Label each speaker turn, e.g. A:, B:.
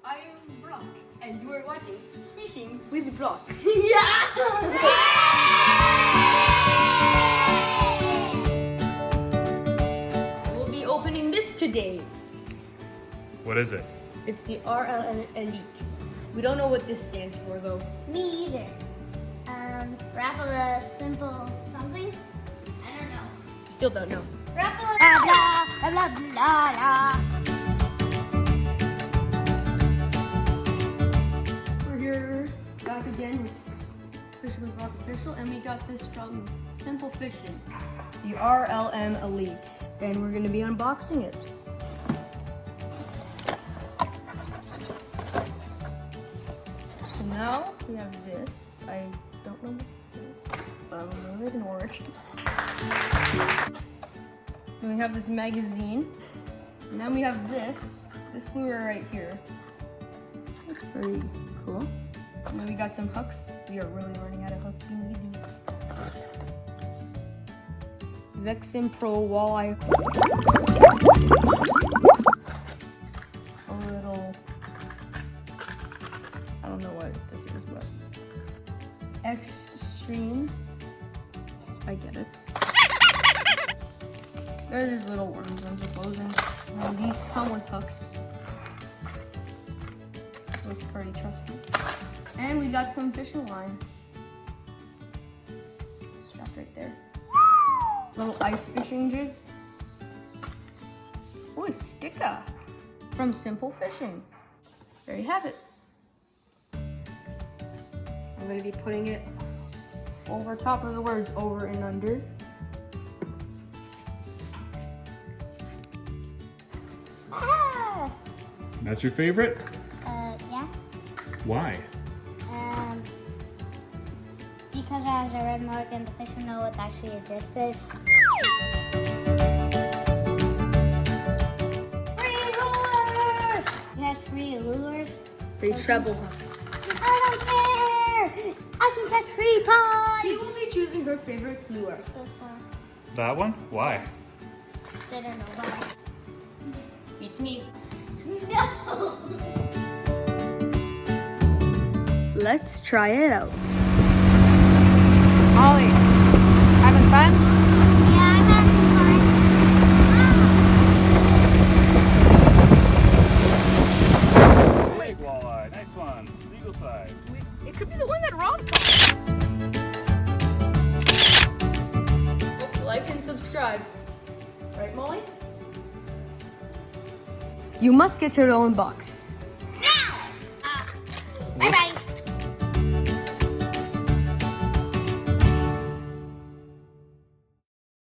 A: I am Brock, and you are watching Fishing with Brock. Yeah! We'll be opening this today.
B: What is it?
A: It's the RLM Elite. We don't know what this stands for though.
C: Me either. Rapala simple something? I don't know.
A: Still don't know.
C: Rapala blah blah blah blah blah.
A: We're here back again with Fishing with Brock Official, and we got this from Simple Fishing, the RLM Elite, and we're gonna be unboxing it. So now we have this. I don't know what this is, but I'm gonna ignore it. Then we have this magazine, and then we have this lure right here. It's pretty cool. And then we got some hooks. We are really running out of hooks. We need these. Vexin Pro Walleye. A little, I don't know what this is, but Extreme. I get it. They're just little worms, I'm supposing. And these come with hooks. This looks pretty trusty. And we got some fishing line. Strapped right there. Little ice fishing jig. Oh, a sticker from Simple Fishing. There you have it. I'm going to be putting it over top of the words over and under.
C: Ah!
B: That's your favorite?
C: Yeah.
B: Why?
C: Because it has a red mark and the fish will know it's actually a dead fish. Free lures! It has free lures.
A: Free treble hooks.
C: I don't care! I can catch free
A: He
C: ponds!
A: will be choosing her favorite lure.
C: This one.
B: That one? Why?
C: Didn't know why.
A: Beats me.
C: No!
A: Let's try it out.
D: Ollie, having fun?
C: Yeah, I'm having fun.
B: Big walleye. Nice one. Legal size.
D: It could be the one that Rob caught.
A: Like and subscribe. Right, Molly? You must get your own box.